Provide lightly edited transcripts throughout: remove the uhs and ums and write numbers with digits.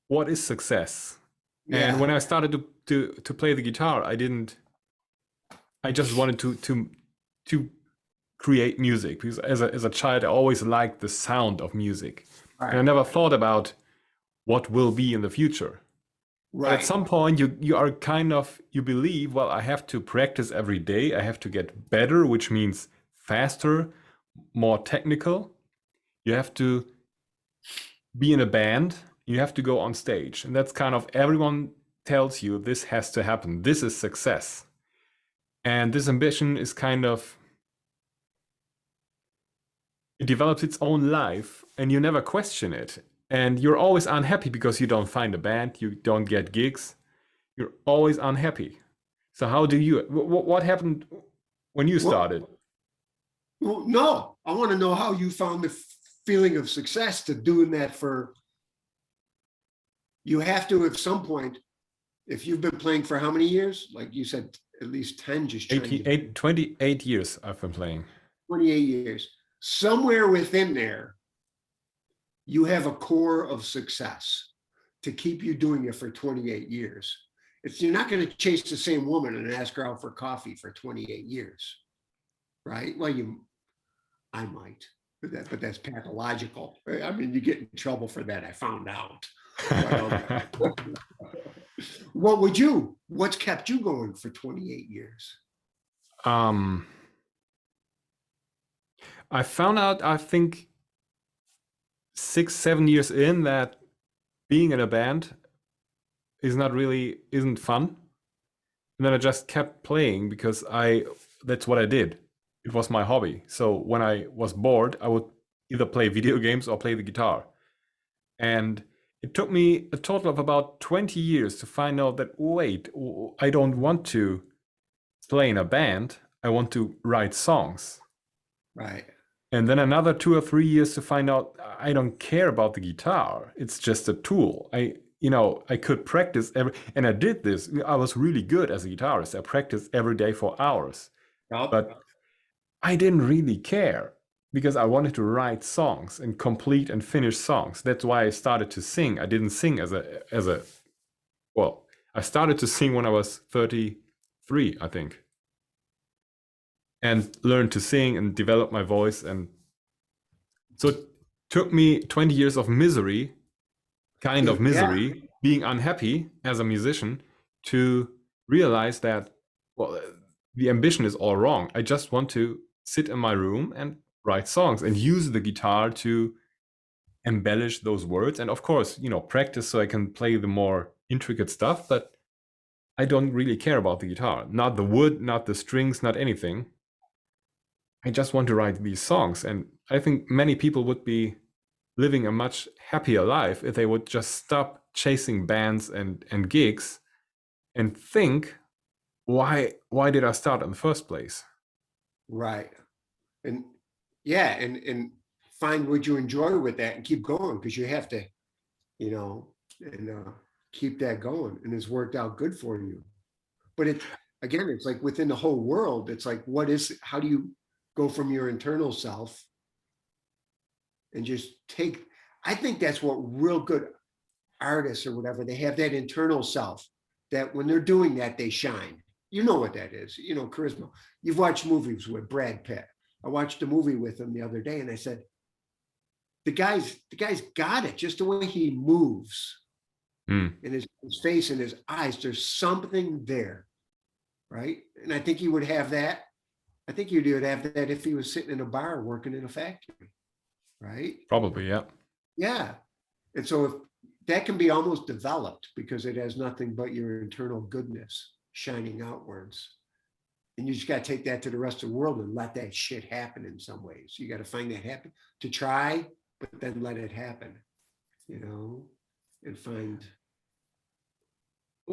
what is success? And when Yeah. I started to play the guitar, I just wanted to create music because as a child I always liked the sound of music. And I Right. never thought about what will be in the future. But at Right. some point you are kind of you believe, well, I have to practice every day. I have to get better, which means faster, more technical. You have to be in a band, you have to go on stage. And that's kind of everyone tells you this has to happen. This is success. And this ambition is kind of, it develops its own life and you never question it. And you're always unhappy because you don't find a band, you don't get gigs. You're always unhappy. So how do you, what happened when you Well, started? well, no, I want to know how you found the feeling of success to doing that for, you have to at some point, if you've been playing for how many years? Like you said, at least 10, just trying to 28 years I've been playing. 28 years. Somewhere within there, you have a core of success to keep you doing it for 28 years. It's, you're not going to chase the same woman and ask her out for coffee for 28 years, right? Well, I might, but that's pathological. I mean, you get in trouble for that. I found out. But what's kept you going for 28 years? um, I found out, I think 6, 7 years in, that being in a band isn't fun. And then I just kept playing because that's what I did. It was my hobby. So when I was bored, I would either play video games or play the guitar. And it took me a total of about 20 years to find out that, wait, I don't want to play in a band. I want to write songs. Right. And then another 2 or 3 years to find out I don't care about the guitar. It's just a tool. I could practice and I did this. I was really good as a guitarist. I practiced every day for hours, Yep. but I didn't really care because I wanted to write songs and complete and finish songs. That's why I started to sing. I didn't sing well, I started to sing when I was 33, I think, and learned to sing and develop my voice. And so it took me 20 years of misery, kind of Yeah. misery, being unhappy as a musician, to realize that, well, the ambition is all wrong. I just want to sit in my room and write songs and use the guitar to embellish those words. And of course, practice so I can play the more intricate stuff, but I don't really care about the guitar. Not the wood, not the strings, not anything. I just want to write these songs. And I think many people would be living a much happier life if they would just stop chasing bands and gigs and think, why did I start in the first place? Right. And yeah, and find what you enjoy with that and keep going, because you have to, you know, and keep that going. And it's worked out good for you. But it, again, it's like within the whole world, it's like, how do you go from your internal self and just take, I think that's what real good artists or whatever, they have that internal self that when they're doing that, they shine. You know what that is, charisma. You've watched movies with Brad Pitt. I watched a movie with him the other day and I said, the guy's got it, just the way he moves Mm, in his face and his eyes. There's something there, right? And I think he would have that. I think he would have that if he was sitting in a bar working in a factory, right? probably, yeah. Yeah. And so if that can be almost developed because it has nothing but your internal goodness shining outwards. And you just got to take that to the rest of the world and let that shit happen in some ways. You got to find that happen to try, but then let it happen, and find.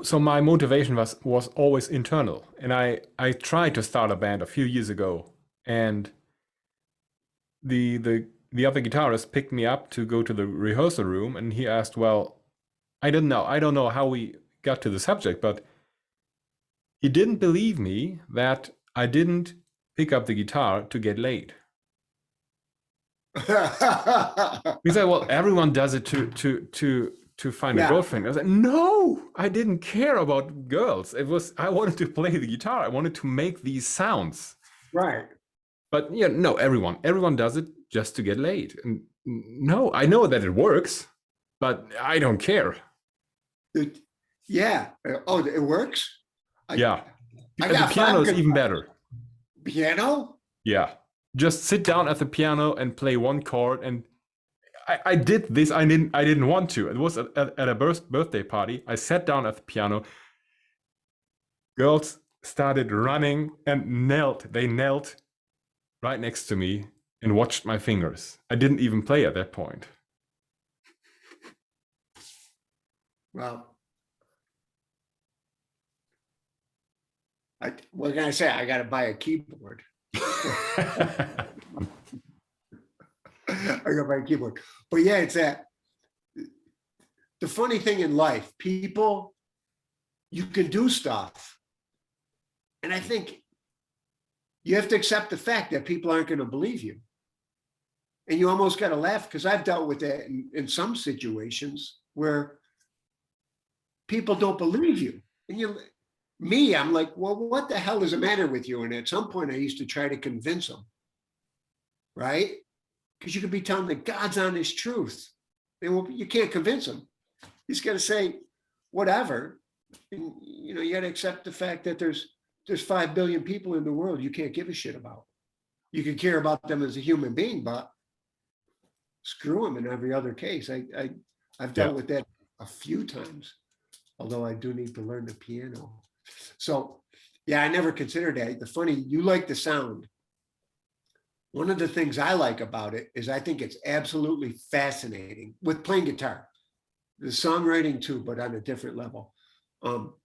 So my motivation was always internal, and I tried to start a band a few years ago, and the other guitarist picked me up to go to the rehearsal room, and he asked, well, I don't know how we got to the subject, but he didn't believe me that I didn't pick up the guitar to get laid. He said, well, everyone does it to to find a Yeah, girlfriend. I was like, no, I didn't care about girls. I wanted to play the guitar. I wanted to make these sounds. right. But yeah, no, everyone does it just to get laid. And no, I know that it works, but I don't care. Yeah. Oh, it works. I Yeah. I The got piano five is good even better. piano. Yeah. Just sit down at the piano and play one chord. And I did this. I didn't want to. It was at a birthday party. I sat down at the piano. Girls started running and knelt. They knelt right next to me and watched my fingers. I didn't even play at that point. Well, what can I say? I got to buy a keyboard. I got to buy a keyboard. But yeah, it's that. The funny thing in life, people, you can do stuff. And I think you have to accept the fact that people aren't going to believe you. And you almost got to laugh because I've dealt with that in some situations where people don't believe you. And I'm like, well, what the hell is the matter with you? And at some point I used to try to convince them, right? Because you could be telling that God's honest truth. And well, you can't convince them. He's got to say whatever. And you got to accept the fact that there's 5 billion people in the world you can't give a shit about. You can care about them as a human being, but screw them in every other case. I've dealt with that a few times, although I do need to learn the piano. So yeah, I never considered that. You like the sound. One of the things I like about it is I think it's absolutely fascinating with playing guitar, the songwriting too, but on a different level.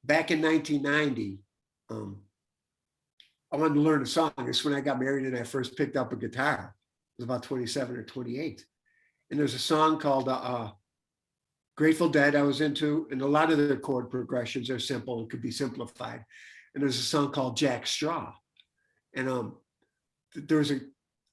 Back in 1990, I wanted to learn a song. It's when I got married and I first picked up a guitar. It was about 27 or 28. And there's a song called Grateful Dead I was into, and a lot of the chord progressions are simple. It could be simplified. And there's a song called Jack Straw. And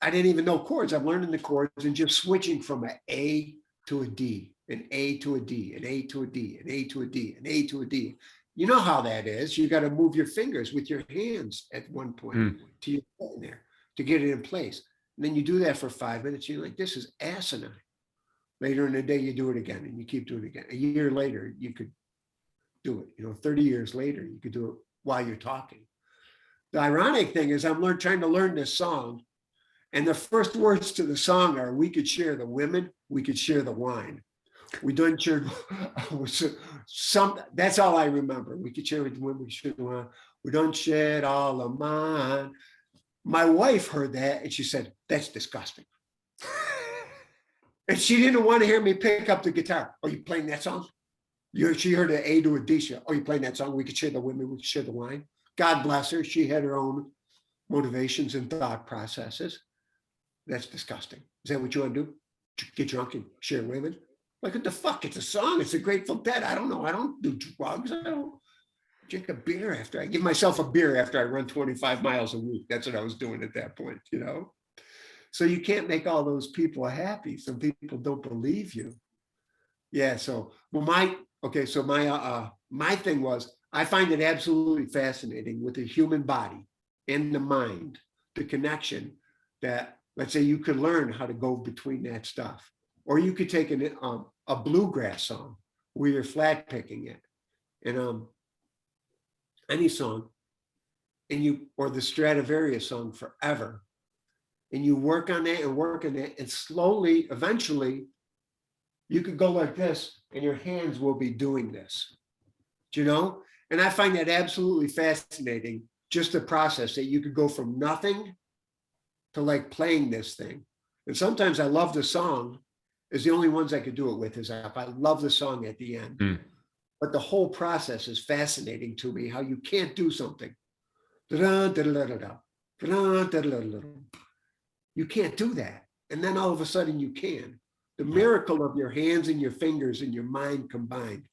I didn't even know chords. I'm learning the chords and just switching from an A to a D, an A to a D, an A to a D, an A to a D, an A to a D. You know how that is. You got to move your fingers with your hands at one point to your foot in there to get it in place. And then you do that for 5 minutes. You're like, this is asinine. Later in the day, you do it again and you keep doing it again. A year later, you could do it. 30 years later, you could do it while you're talking. The ironic thing is I'm trying to learn this song. And the first words to the song are, we could share the women, we could share the wine. We don't share that's all I remember. We could share with the women, we could share the wine. We don't share all of mine. My wife heard that and she said, that's disgusting. And she didn't want to hear me pick up the guitar. Are you playing that song? She heard an A to a D. Are you playing that song? We could share the women, we could share the wine. God bless her. She had her own motivations and thought processes. That's disgusting. Is that what you want to do? Get drunk and share women? Like, what the fuck? It's a song. It's a Grateful Dead. I don't know. I don't do drugs. I don't drink a beer after I give myself a beer after I run 25 miles a week. That's what I was doing at that point, So you can't make all those people happy. Some people don't believe you. Yeah. So, my thing was, I find it absolutely fascinating with the human body and the mind, the connection that, let's say, you could learn how to go between that stuff. Or you could take a bluegrass song where you're flat picking it, and any song, or the Stradivarius song, Forever, and you work on that and work on that, and slowly, eventually, you could go like this, and your hands will be doing this. And I find that absolutely fascinating, just the process that you could go from nothing to like playing this thing. And sometimes I love the song, is the only ones I could do it with, is if I love the song at the end. But the whole process is fascinating to me, how you can't do something. You can't do that. And then all of a sudden you can. The miracle of your hands and your fingers and your mind combined.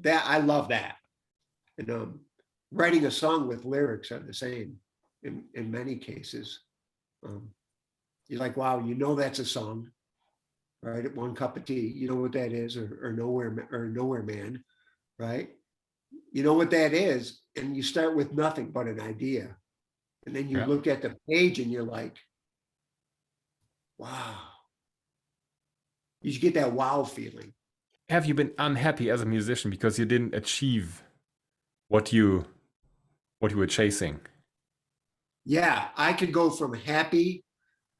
That, I love that. And writing a song with lyrics are the same in many cases. You're like, wow, that's a song, right? One cup of tea. You know what that is, or nowhere man, right? You know what that is, and you start with nothing but an idea, and then you Yeah. look at the page and you're like, wow. You get that wow feeling. Have you been unhappy as a musician because you didn't achieve what you were chasing? Yeah, I could go from happy.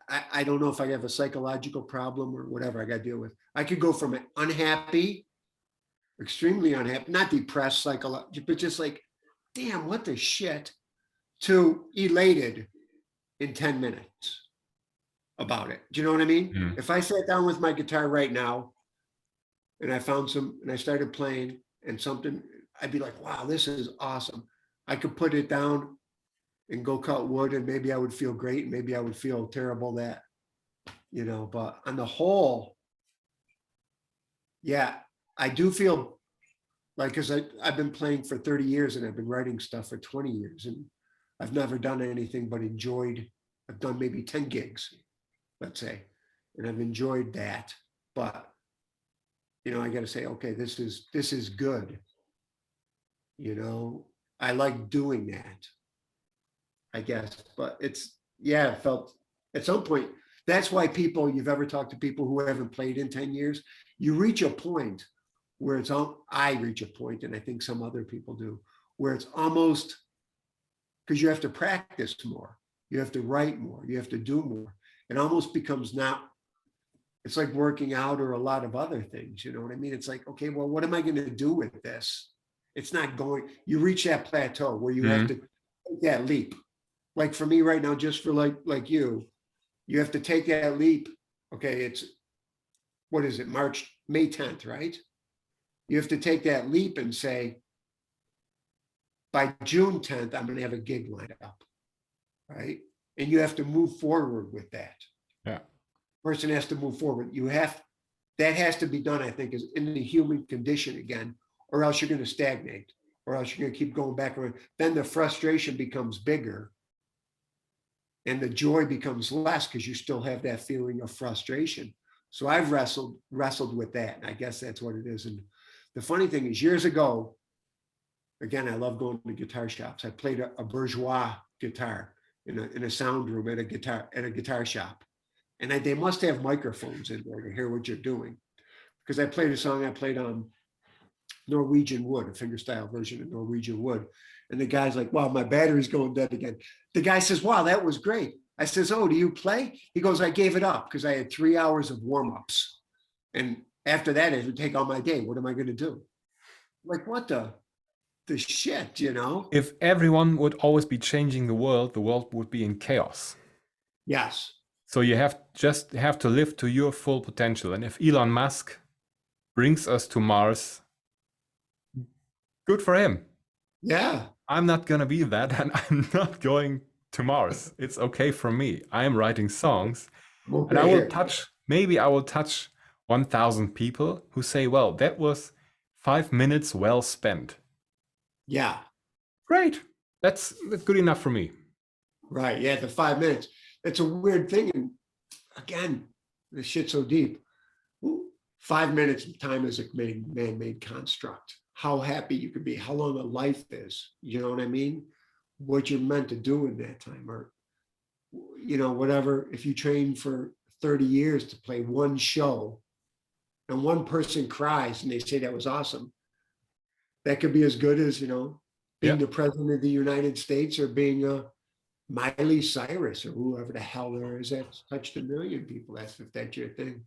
I don't know if I have a psychological problem or whatever I got to deal with. I could go from unhappy, extremely unhappy, not depressed, psychological, but just like, damn, what the shit, to elated in 10 minutes about it. Do you know what I mean? Mm. If I sat down with my guitar right now and I found some and I started playing and something, I'd be like, wow, this is awesome. I could put it down and go cut wood and maybe I would feel great and maybe I would feel terrible that, but on the whole, yeah, I do feel like, because I've been playing for 30 years and I've been writing stuff for 20 years and I've never done anything but enjoyed. I've done maybe 10 gigs, let's say, and I've enjoyed that. But I got to say, okay, this is good. I like doing that, I guess. But it felt at some point. That's why you've ever talked to people who haven't played in 10 years, you reach a point where I reach a point, and I think some other people do, where it's almost, because you have to practice more, you have to write more, you have to do more. It almost becomes not, it's like working out or a lot of other things. You know what I mean? It's like, okay, well, what am I going to do with this? It's not going, you reach that plateau where you have to Mm. take that leap. Like for me right now, just for like you have to take that leap. Okay, what is it, May 10th, right? You have to take that leap and say, by June 10th, I'm going to have a gig lined up, right? And you have to move forward with that. Yeah. Person has to move forward. That has to be done, I think, is in the human condition again, or else you're going to stagnate, or else you're going to keep going back around. Then the frustration becomes bigger and the joy becomes less because you still have that feeling of frustration. So I've wrestled with that. And I guess that's what it is. And the funny thing is, years ago, again, I love going to guitar shops. I played a bourgeois guitar in a sound room at a guitar shop. And they must have microphones in there to hear what you're doing. Because I played a song, I played on Norwegian Wood, a fingerstyle version of Norwegian Wood. And the guy's like, wow, my battery's going dead again. The guy says, wow, that was great. I says, oh, do you play? He goes, I gave it up because I had 3 hours of warm-ups. And after that, it would take all my day. What am I going to do? Like, what the shit, If everyone would always be changing the world would be in chaos. Yes. So you have to live to your full potential. And if Elon Musk brings us to Mars, good for him. Yeah. I'm not gonna be that, and I'm not going to Mars. It's okay for me. I'm writing songs, and maybe I will touch 1,000 people who say, well, that was 5 minutes well spent. Yeah. Great. That's good enough for me. Right. Yeah. The 5 minutes. It's a weird thing. And again, this shit's so deep. 5 minutes of time is a man-made construct. How happy you can be, how long a life is. You know what I mean? What you're meant to do in that time, or whatever. If you train for 30 years to play one show and one person cries and they say that was awesome, that could be as good as being the president of the United States or being a Miley Cyrus or whoever the hell there is that's touched 1 million people. That's if that's your thing.